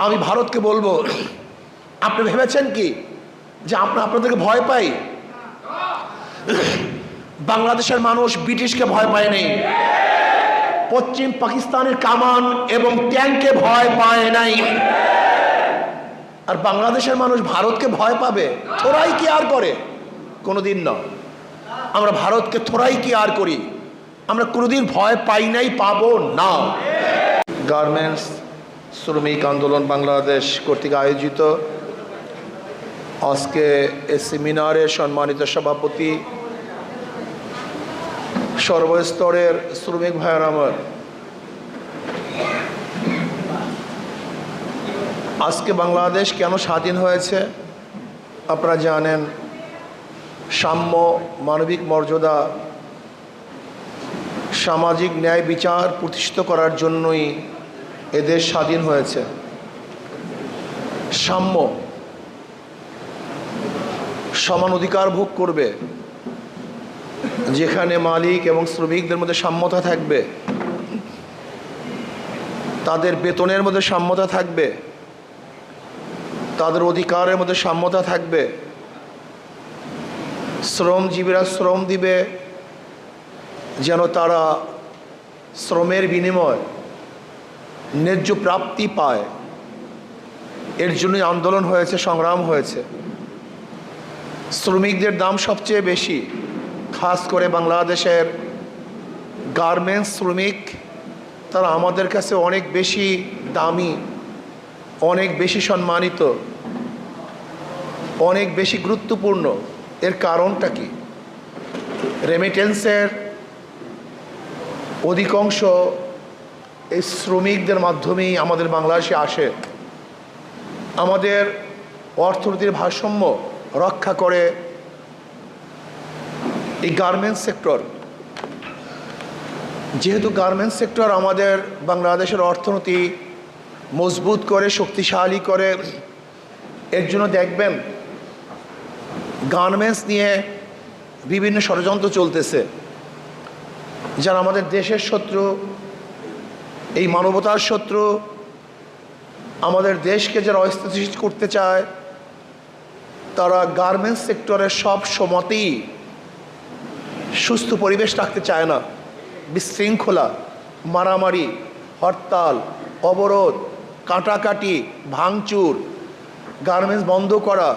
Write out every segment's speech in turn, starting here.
আমি ভারতকে বলবো, আপনি ভেবেছেন কি যে আপনাদেরকে ভয় পাই? বাংলাদেশের মানুষ ব্রিটিশকে ভয় পায় নাই, পশ্চিম পাকিস্তানের কামান এবং ট্যাঙ্কে ভয় পায় নাই। আর বাংলাদেশের মানুষ ভারতকে ভয় পাবে? থোড়াই কি আর করে? কোনোদিন না। আমরা ভারতকে থোড়াই কি আর করি? আমরা কোনোদিন ভয় পাই নাই, পাবো না। গার্মেন্টস শ্রমিক আন্দোলন বাংলাদেশ কর্তৃক আয়োজিত আজকে এই সেমিনারের সম্মানিত সভাপতি, সর্বস্তরের শ্রমিক ভাইয়ের আমার, আজকে বাংলাদেশ কেন স্বাধীন হয়েছে আপনারা জানেন। সাম্য, মানবিক মর্যাদা, সামাজিক ন্যায় বিচার প্রতিষ্ঠিত করার জন্যই এদেশ স্বাধীন হয়েছে। সাম্য, সমান অধিকার ভোগ করবে, যেখানে মালিক এবং শ্রমিকদের মধ্যে সাম্যতা থাকবে, তাদের বেতনের মধ্যে সাম্যতা থাকবে, তাদের অধিকারের মধ্যে সাম্যতা থাকবে, শ্রমজীবীরা শ্রম দিবে যেন তারা শ্রমের বিনিময় ন্যায্য প্রাপ্তি পায়। এর জন্যই আন্দোলন হয়েছে, সংগ্রাম হয়েছে। শ্রমিকদের দাম সবচেয়ে বেশি, খাস করে বাংলাদেশের গার্মেন্টস শ্রমিক, তারা আমাদের কাছে অনেক বেশি দামি, অনেক বেশি সম্মানিত, অনেক বেশি গুরুত্বপূর্ণ। এর কারণটা কি? রেমিটেন্সের অধিকাংশ এই শ্রমিকদের মাধ্যমেই আমাদের বাংলাদেশে আসে। আমাদের অর্থনীতির ভারসাম্য রক্ষা করে এই গার্মেন্টস সেক্টর। যেহেতু গার্মেন্টস সেক্টর আমাদের বাংলাদেশের অর্থনীতি মজবুত করে, শক্তিশালী করে, এর জন্য দেখবেন গার্মেন্টস নিয়ে বিভিন্ন ষড়যন্ত্র চলতেছে। যারা আমাদের দেশের শত্রু, এই মানবতার শত্রু, আমাদের দেশকে যারা অস্থিতিশীল করতে চায়, তারা গার্মেন্টস সেক্টরের সব সময়তেই সুস্থ পরিবেশ রাখতে চায় না। বিশৃঙ্খলা, মারামারি, হরতাল, অবরোধ, কাটাকাটি, ভাঙচুর, গার্মেন্টস বন্ধ করা,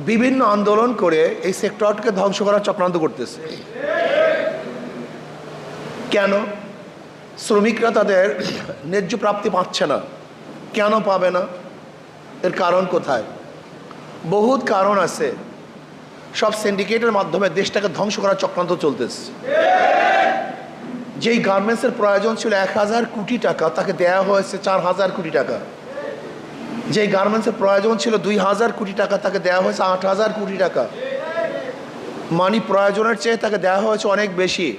বিভিন্ন আন্দোলন করে এই সেক্টরকে ধ্বংস করার চক্রান্ত করতেছে। কেন? শ্রমিকরা তাদের ন্যায্য প্রাপ্তি পাচ্ছে না। কেন পাবে না? এর কারণ কোথায়? বহুত কারণ আছে। সব সিন্ডিকেটের মাধ্যমে দেশটাকে ধ্বংস করার চক্রান্ত চলতেছে। যেই গার্মেন্টসের প্রয়োজন ছিল 1000 কোটি টাকা, তাকে দেয়া হয়েছে 4000 কোটি টাকা। যেই গার্মেন্টসের প্রয়োজন ছিল 2000 কোটি টাকা, তাকে দেওয়া হয়েছে 8000 কোটি টাকা। মানি প্রয়োজনের চেয়ে তাকে দেওয়া হয়েছে অনেক বেশি।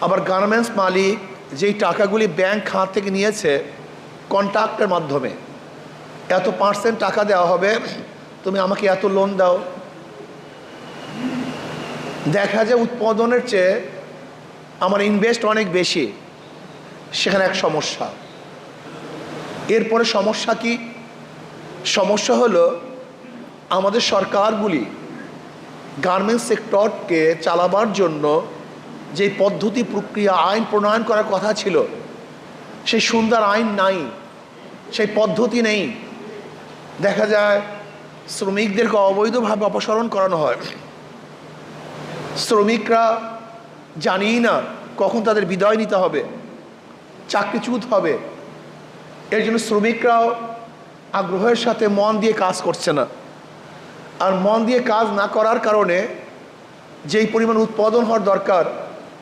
আবার গার্মেন্টস মালিক যেই টাকাগুলি ব্যাংক খাত থেকে নিয়েছে কন্ট্রাক্টের মাধ্যমে, এত % টাকা দেওয়া হবে, তুমি আমাকে এত লোন দাও। দেখা যায় উৎপাদনের চেয়ে আমার ইনভেস্ট অনেক বেশি। সেখানে এক সমস্যা। এরপরে সমস্যা কি? সমস্যা হলো আমাদের সরকারগুলি গার্মেন্টস সেক্টরকে চালাবার জন্য যে পদ্ধতি, প্রক্রিয়া, আইন প্রণয়ন করার কথা ছিল, সেই সুন্দর আইন নাই, সেই পদ্ধতি নেই। দেখা যায় শ্রমিকদেরকে অবৈধভাবে অপসারণ করানো হয়। শ্রমিকরা জানিই না কখন তাদের বিদায় নিতে হবে, চাকরিচ্যুত হবে। এর জন্য শ্রমিকরাও আগ্রহের সাথে মন দিয়ে কাজ করছে না। আর মন দিয়ে কাজ না করার কারণে যেই পরিমাণ উৎপাদন হওয়ার দরকার,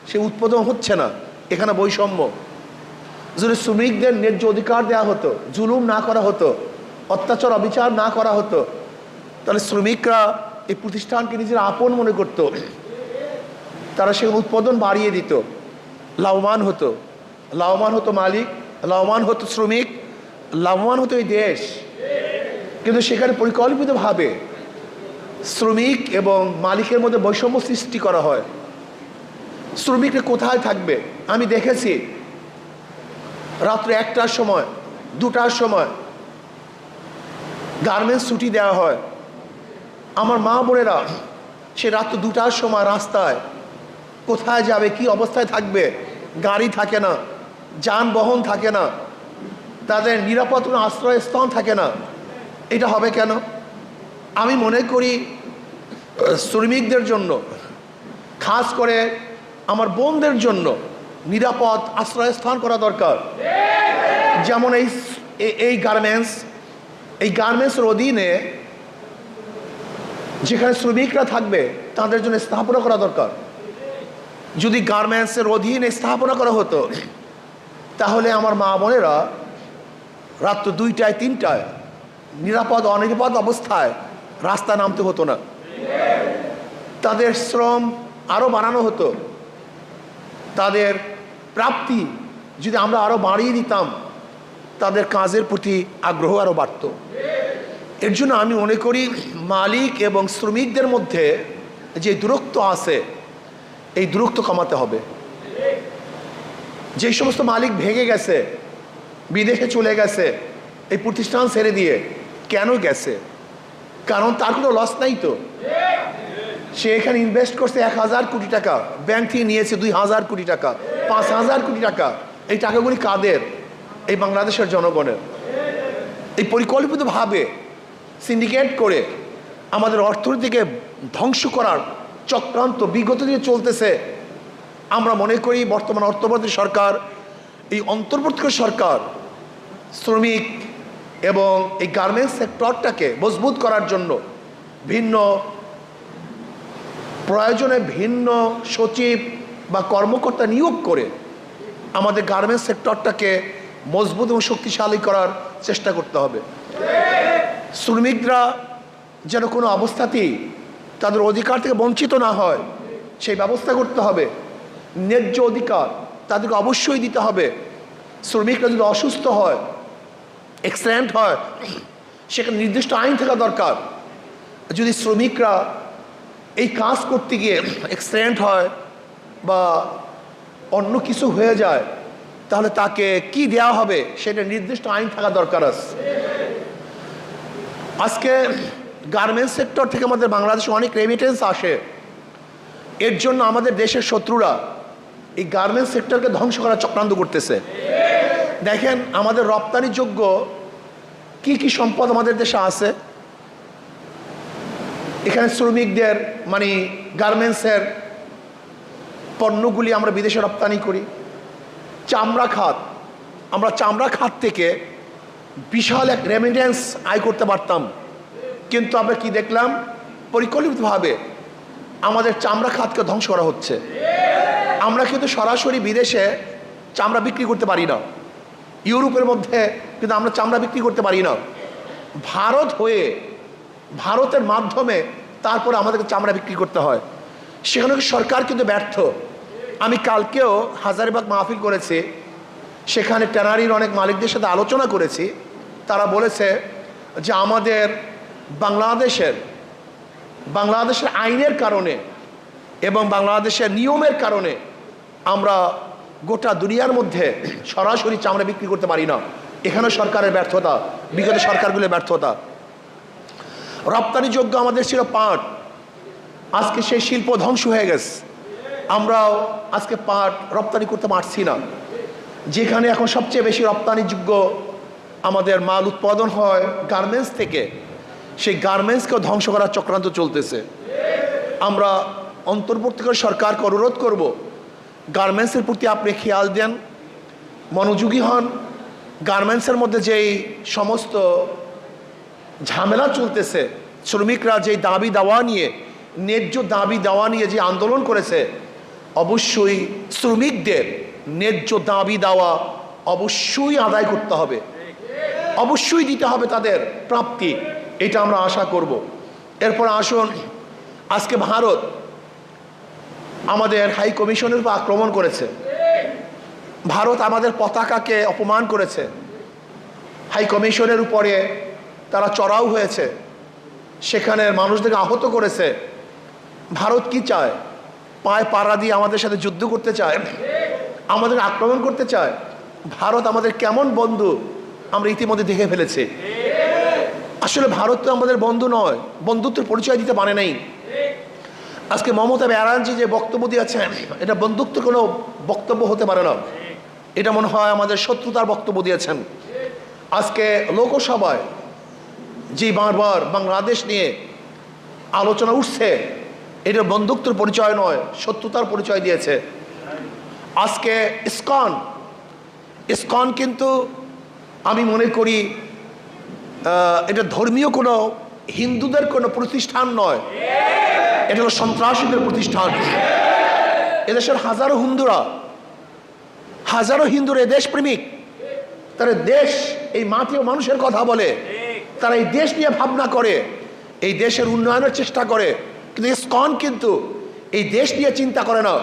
সেই উৎপাদন হচ্ছে না। এখানে বৈষম্য। যদি শ্রমিকদের ন্যায্য অধিকার দেওয়া হতো, জুলুম না করা হতো, অত্যাচার অবিচার না করা হতো, তাহলে শ্রমিকরা এই প্রতিষ্ঠানকে নিজের আপন মনে করত। তারা সেখানে উৎপাদন বাড়িয়ে দিত, লাভবান হতো। লাভবান হতো মালিক, লাভবান হতো শ্রমিক, লাভবান হতো এই দেশ। কিন্তু সেখানে পরিকল্পিতভাবে শ্রমিক এবং মালিকের মধ্যে বৈষম্য সৃষ্টি করা হয়। শ্রমিকরা কোথায় থাকবে? আমি দেখেছি রাত্রে 1টার সময় 2টার সময় গার্মেন্টস ছুটি দেওয়া হয়। আমার মা বোনেরা সে রাত 2টার সময় রাস্তায় কোথায় যাবে, কি অবস্থায় থাকবে, গাড়ি থাকে না, যানবাহন থাকে না, তাদের নিরাপদ কোনো আশ্রয়স্থান থাকে না। এটা হবে কেন? আমি মনে করি শ্রমিকদের জন্য, খাস করে আমার বোনদের জন্য নিরাপদ আশ্রয়স্থান করা দরকার। যেমন এই গার্মেন্টসের অধীনে যেখানে শ্রমিকরা থাকবে তাদের জন্য স্থাপনা করা দরকার। যদি গার্মেন্টসের অধীনে স্থাপনা করা হতো তাহলে আমার মা বোনেরা রাত 2টায় 3টায় নিরাপদ অনিরাপদ অবস্থায় রাস্তায় নামতে হতো না। তাদের শ্রম আরও বাড়ানো হতো, তাদের প্রাপ্তি যদি আমরা আরও বাড়িয়ে দিতাম তাদের কাজের প্রতি আগ্রহ আরও বাড়ত। এর জন্য আমি মনে করি মালিক এবং শ্রমিকদের মধ্যে যে দূরত্ব আছে এই দূরত্ব কমাতে হবে। যে সমস্ত মালিক ভেঙে গেছে, বিদেশে চলে গেছে, এই প্রতিষ্ঠান ছেড়ে দিয়ে কেন গেছে? কারণ তার কোনো লস নাই তো। সে এখানে ইনভেস্ট করছে 1000 কোটি টাকা, ব্যাংক থেকে নিয়েছে 2000 কোটি টাকা, 5000 কোটি টাকা। এই টাকাগুলি কাদের? এই বাংলাদেশের জনগণের। এই পরিকল্পিতভাবে সিন্ডিকেট করে আমাদের অর্থনীতিকে ধ্বংস করার চক্রান্ত বিগত দিনে চলতেছে। আমরা মনে করি বর্তমান অর্থমন্ত্রী সরকার, এই অন্তর্বর্তী সরকার শ্রমিক এবং এই গার্মেন্টস সেক্টরটাকে মজবুত করার জন্য প্রয়োজনে ভিন্ন সচিব বা কর্মকর্তা নিয়োগ করে আমাদের গার্মেন্টস সেক্টরটাকে মজবুত এবং শক্তিশালী করার চেষ্টা করতে হবে। শ্রমিকরা যেন কোনো অবস্থাতেই তাদের অধিকার থেকে বঞ্চিত না হয় সেই ব্যবস্থা করতে হবে। ন্যায্য অধিকার তাদেরকে অবশ্যই দিতে হবে। শ্রমিকরা যদি অসুস্থ হয়, অ্যাক্সিডেন্ট হয়, সেখানে নির্দিষ্ট আইন থাকা দরকার। যদি শ্রমিকরা এই কাজ করতে গিয়ে অ্যাক্সিডেন্ট হয় বা অন্য কিছু হয়ে যায় তাহলে তাকে কি দেওয়া হবে সেটা নির্দিষ্ট আইন থাকা দরকার আছে। আজকে গার্মেন্টস সেক্টর থেকে আমাদের বাংলাদেশে অনেক রেমিটেন্স আসে। এর জন্য আমাদের দেশের শত্রুরা এই গার্মেন্টস সেক্টরকে ধ্বংস করার চক্রান্ত করতেছে। দেখেন আমাদের রপ্তানিযোগ্য কি কি সম্পদ আমাদের দেশে আছে। এখানে শ্রমিকদের মানে গার্মেন্টসের পণ্যগুলি আমরা বিদেশে রপ্তানি করি। চামড়া খাত, আমরা চামড়া খাত থেকে বিশাল এক রেমিটেন্স আয় করতে পারতাম, কিন্তু আমরা কি দেখলাম? পরিকল্পিতভাবে আমাদের চামড়া খাতকে ধ্বংস করা হচ্ছে। আমরা কিন্তু সরাসরি বিদেশে চামড়া বিক্রি করতে পারি না। ইউরোপের মধ্যে কিন্তু আমরা চামড়া বিক্রি করতে পারি না। ভারত হয়ে ভারতের মাধ্যমে তারপরে আমাদেরকে চামড়া বিক্রি করতে হয়। সেখানে সরকার কিন্তু ব্যর্থ। আমি কালকেও হাজারীবাগ মাহফিল করেছি, সেখানে ট্যানারির অনেক মালিকদের সাথে আলোচনা করেছি। তারা বলেছে যে আমাদের বাংলাদেশের আইনের কারণে এবং বাংলাদেশের নিয়মের কারণে আমরা গোটা দুনিয়ার মধ্যে সরাসরি চামড়া বিক্রি করতে পারি না। এখানে সরকারের ব্যর্থতা, বিগত সরকারগুলোর ব্যর্থতা। রপ্তানিযোগ্য আমাদের ছিল পাট, আজকে সেই শিল্প ধ্বংস হয়ে গেছে। আমরাও আজকে পাট রপ্তানি করতে পারছি না। যেখানে এখন সবচেয়ে বেশি রপ্তানিযোগ্য আমাদের মাল উৎপাদন হয় গার্মেন্টস থেকে, সেই গার্মেন্টসকেও ধ্বংস করার চক্রান্ত চলতেছে। আমরা অন্তর্বর্তীকালীন সরকারকে অনুরোধ করব, গার্মেন্টসের প্রতি আপনি খেয়াল দেন, মনোযোগী হন। গার্মেন্টসের মধ্যে যেই সমস্ত ঝামেলা চলতেছে, শ্রমিকরা যেই দাবি দাওয়া নিয়ে, ন্যায্য দাবি দাওয়া নিয়ে যে আন্দোলন করেছে, অবশ্যই শ্রমিকদের ন্যায্য দাবি দাওয়া অবশ্যই আদায় করতে হবে, অবশ্যই দিতে হবে তাদের প্রাপ্তি। এটা আমরা আশা করব। এরপর আসুন, আজকে ভারত আমাদের হাই কমিশনের উপর আক্রমণ করেছে। ভারত আমাদের পতাকাকে অপমান করেছে। হাই কমিশনের উপরে তারা চড়াও হয়েছে, সেখানের মানুষদেরকে আহত করেছে। ভারত কি চায়? পায়ে পাড়া দিয়ে আমাদের সাথে যুদ্ধ করতে চায়, আমাদের আক্রমণ করতে চায়। ভারত আমাদের কেমন বন্ধু আমরা ইতিমধ্যে দেখে ফেলেছি। আসলে ভারত তো আমাদের বন্ধু নয়, বন্ধুত্বের পরিচয় দিতে পারে নাই। আজকে মমতা ব্যানার্জি যে বক্তব্য দিয়েছেন, এটা বন্ধুত্বের কোনো বক্তব্য হতে পারে না। এটা মনে হয় আমাদের শত্রুতার বক্তব্য দিয়েছেন। আজকে লোকসভায় যে বারবার বাংলাদেশ নিয়ে আলোচনা উঠছে, এটা বন্ধুত্বের পরিচয় নয়, শত্রুতার পরিচয় দিয়েছে। আজকে ইসকন কিন্তু আমি মনে করি এটা ধর্মীয় কোনো হিন্দুদের কোনো প্রতিষ্ঠান নয়, এটা হলো সন্ত্রাসীদের প্রতিষ্ঠান। এদেশের হাজারো হিন্দুরা দেশপ্রেমিক, তারা দেশ, এই মাটি ও মানুষের কথা বলে, তারা এই দেশ নিয়ে ভাবনা করে, এই দেশের উন্নয়নের চেষ্টা করে। কিন্তু ইসকন কিন্তু এই দেশ নিয়ে চিন্তা করে না,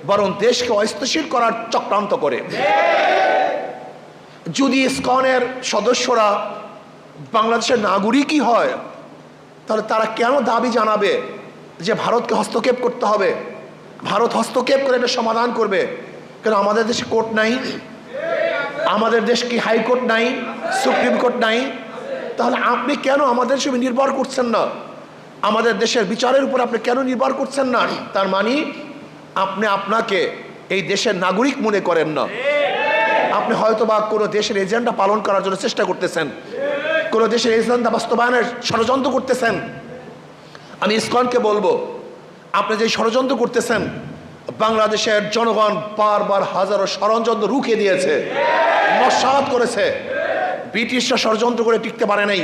বরং দেশকে অস্থিতিশীল করার চক্রান্ত করে। যদি ইসকনের সদস্যরা বাংলাদেশের নাগরিকই হয়, তাহলে তারা কেন দাবি জানাবে যে ভারতকে হস্তক্ষেপ করতে হবে, ভারত হস্তক্ষেপ করে এটা সমাধান করবে? কেন আমাদের দেশে কোর্ট নাই? আমাদের দেশ কি হাইকোর্ট নাই, সুপ্রিম কোর্ট নাই? তাহলে আপনি কেন আমাদের দেশে নির্ভর করছেন না? আমাদের দেশের বিচারের উপর আপনি কেন নির্ভর করছেন না? তার মানে আপনি আপনাকে এই দেশের নাগরিক মনে করেন না। আপনি হয়তো বা কোনো দেশের এজেন্ডা পালন করার জন্য চেষ্টা করতেছেন, কোনো দেশের এজেন্ডা বাস্তবায়নের ষড়যন্ত্র করতেছেন। আমি ইসকনকে বলবো, আপনি যে ষড়যন্ত্র করতেছেন, বাংলাদেশের জনগণ বারবার হাজারো ষড়যন্ত্র রুখে দিয়েছে, নস্যাৎ করেছে। ব্রিটিশরা ষড়যন্ত্র করে টিকতে পারে নাই,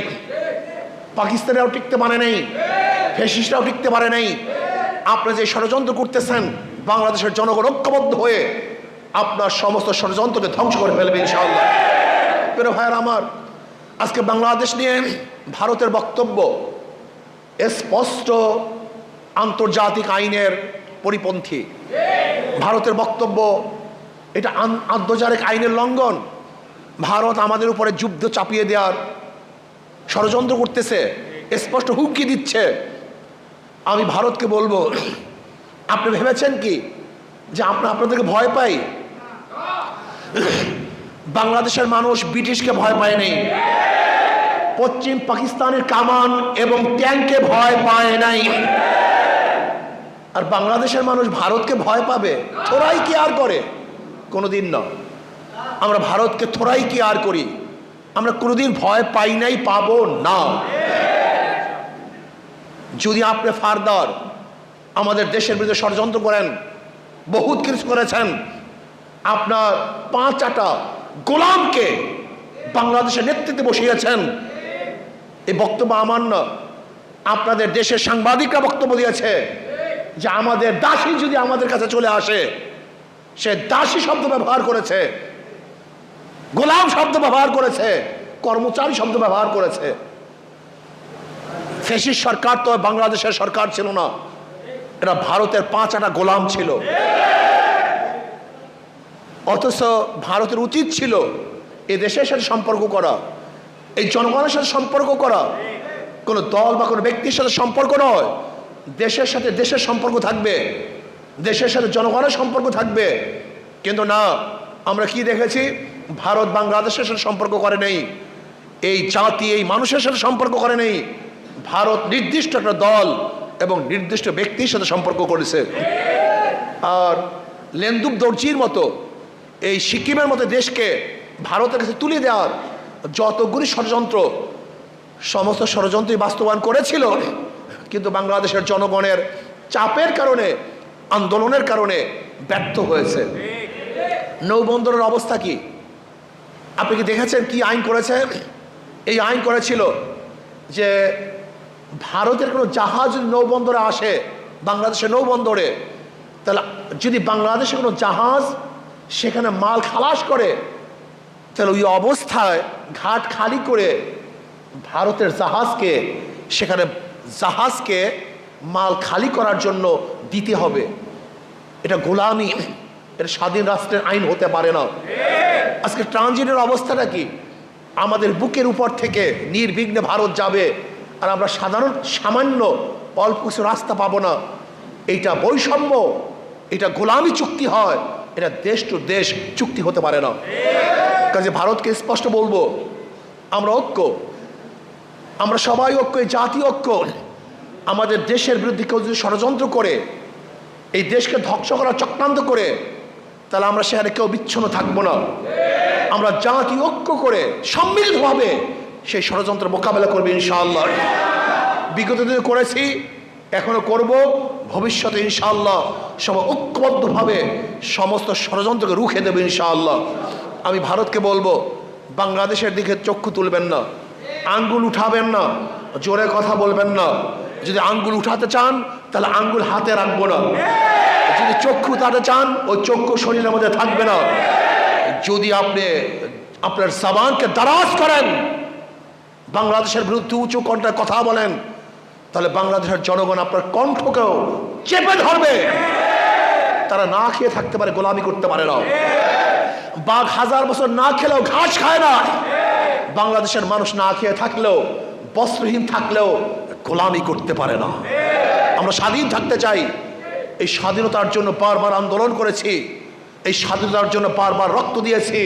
পাকিস্তানেরাও টিকতে পারে নাই, ফ্যাসিস্টরাও টিকতে পারে নাই। আপনি যে ষড়যন্ত্র করতেছেন, বাংলাদেশের জনগণ ঐক্যবদ্ধ হয়ে আপনার সমস্ত ষড়যন্ত্রকে ধ্বংস করে ফেলবে ইনশাআল্লাহ। প্রিয় ভাইয়েরা আমার, আজকে বাংলাদেশ নিয়ে ভারতের বক্তব্য স্পষ্ট আন্তর্জাতিক আইনের পরিপন্থী। ভারতের বক্তব্য এটা আন্তর্জাতিক আইনের লঙ্ঘন। ভারত আমাদের উপরে যুদ্ধ চাপিয়ে দেওয়ার ষড়যন্ত্র করতেছে, স্পষ্ট হুমকি দিচ্ছে। আমি ভারতকে বলবো, আপনি ভেবেছেন কি যে আমরা আপনাদেরকে ভয় পাই? বাংলাদেশের মানুষ ব্রিটিশকে ভয় পায় নাই, পশ্চিম পাকিস্তানের কামান এবং ট্যাঙ্কে ভয় পায় নাই। আর বাংলাদেশের মানুষ ভারতকে ভয় পাবে? থোড়াই কি আর করে? কোনোদিন না। আমরা ভারতকে থোড়াই কি আর করি? আমরা কোনোদিন ভয় পাই নাই, পাবো না। যদি আপনি ফার্দার আমাদের দেশের বিরুদ্ধে ষড়যন্ত্র করেন, বহুত কিছু করেছেন, আপনার 5টা গোলামকে বাংলাদেশের নেতৃত্বে বসিয়েছেন, এই বক্তব্য আমার না, আপনাদের দেশের সাংবাদিকরা বক্তব্য দিয়েছে যে আমাদের দাসী যদি আমাদের কাছে চলে আসে, সে দাসী শব্দ ব্যবহার করেছে, গোলাম শব্দ ব্যবহার করেছে, কর্মচারী শব্দ ব্যবহার করেছে। ফ্যাসিস্ট সরকার তো বাংলাদেশের সরকার ছিল না, এটা ভারতের 5টা গোলাম ছিল। অথচ ভারতের উচিত ছিল এই দেশের সাথে সম্পর্ক করা, এই জনগণের সাথে সম্পর্ক করা, কোনো দল বা কোনো ব্যক্তির সাথে সম্পর্ক নয়। দেশের সাথে দেশের সম্পর্ক থাকবে, দেশের সাথে জনগণের সম্পর্ক থাকবে। কিন্তু না, আমরা কি দেখেছি? ভারত বাংলাদেশের সাথে সম্পর্ক করে নেই, এই জাতি এই মানুষের সাথে সম্পর্ক করে নেই। ভারত নির্দিষ্ট একটা দল এবং নির্দিষ্ট ব্যক্তির সাথে সম্পর্ক করেছে। আর লেন্দুব দর্জির মতো এই সিকিমের মতো দেশকে ভারতের কাছে তুলে দেওয়ার যতগুলি ষড়যন্ত্র, সমস্ত ষড়যন্ত্রই বাস্তবায়ন করেছিল, কিন্তু বাংলাদেশের জনগণের চাপের কারণে, আন্দোলনের কারণে ব্যর্থ হয়েছে। নৌবন্দরের অবস্থা কি আপনি কি দেখেছেন? কি আইন করেছে? এই আইন করেছিল যে ভারতের কোনো জাহাজ যদি নৌবন্দরে আসে, বাংলাদেশের নৌবন্দরে, তাহলে যদি বাংলাদেশের কোনো জাহাজ সেখানে মাল খালাস করে, তাহলে ওই অবস্থায় ঘাট খালি করে ভারতের জাহাজকে সেখানে জাহাজকে মাল খালি করার জন্য দিতে হবে। এটা গোলামি, এটা স্বাধীন রাষ্ট্রের আইন হতে পারে না। আজকে ট্রানজিটের অবস্থাটা কি? আমাদের বুকের উপর থেকে নির্বিঘ্নে ভারত যাবে, আর আমরা সামান্য অল্প কিছু রাস্তা পাবো না। এইটা বৈষম্য, এটা গোলামি চুক্তি হয়, এটা দেশ টু দেশ চুক্তি হতে পারে না। কাজে ভারতকে স্পষ্ট বলবো, আমরা ঐক্য, আমরা সবাই ঐক্য, এই জাতি ঐক্য। আমাদের দেশের বিরুদ্ধে কেউ যদি ষড়যন্ত্র করে, এই দেশকে ধ্বংস করার চক্রান্ত করে, তাহলে আমরা সেখানে কেউ বিচ্ছিন্ন থাকবো না। আমরা জাতি ঐক্য করে সম্মিলিতভাবে সেই ষড়যন্ত্র মোকাবেলা করবে ইনশাআল্লাহ। বিগত দিনে করেছি, এখনো করব, ভবিষ্যতে ইনশাআল্লাহ সবাই ঐক্যবদ্ধভাবে সমস্ত ষড়যন্ত্রকে রুখে দেবে ইনশাআল্লাহ। আমি ভারতকে বলবো, বাংলাদেশের দিকে চক্ষু তুলবেন না, আঙ্গুল উঠাবেন না, জোরে কথা বলবেন না। যদি আঙ্গুল উঠাতে চান তাহলে আঙ্গুল হাতে রাখবো না। যদি চক্ষু উঠাতে চান, ওই চক্ষু শরীরের মধ্যে থাকবে না। যদি আপনি আপনার জবানকে দারাজ করেন, বাংলাদেশের বিরুদ্ধে উঁচু কণ্ঠে কথা বলেন, তাহলে বাংলাদেশের জনগণ আপনার কণ্ঠকেও চেপে ধরবে। তারা না খেয়ে থাকতে পারে, গোলামি করতে পারে না। বাঘ 1000 বছর না খেলেও ঘাস খায় না। বাংলাদেশের মানুষ না খেয়ে থাকলেও, বস্ত্রহীন থাকলেও গোলামি করতে পারে না। আমরা স্বাধীন থাকতে চাই। এই স্বাধীনতার জন্য বারবার আন্দোলন করেছি, এই স্বাধীনতার জন্য বারবার রক্ত দিয়েছি,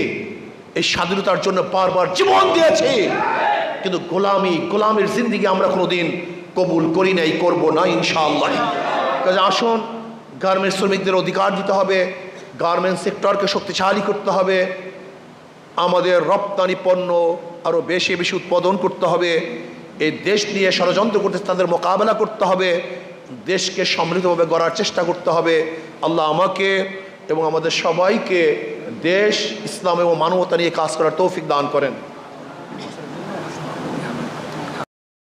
এই স্বাধীনতার জন্য বারবার জীবন দিয়েছি। কিন্তু গোলামির জিন্দেগি আমরা কোনোদিন কবুল করি নাই, করবো না ইনশাআল্লাহ। কাজে আসুন, গার্মেন্টস শ্রমিকদের অধিকার দিতে হবে, গার্মেন্টস সেক্টরকে শক্তিশালী করতে হবে, আমাদের রপ্তানি পণ্য আরও বেশি বেশি উৎপাদন করতে হবে। এই দেশ নিয়ে ষড়যন্ত্র করতে তাদের মোকাবেলা করতে হবে, দেশকে সমৃদ্ধভাবে গড়ার চেষ্টা করতে হবে। আল্লাহ আমাকে এবং আমাদের সবাইকে দেশ, ইসলাম এবং মানবতা নিয়ে কাজ করার তৌফিক দান করেন।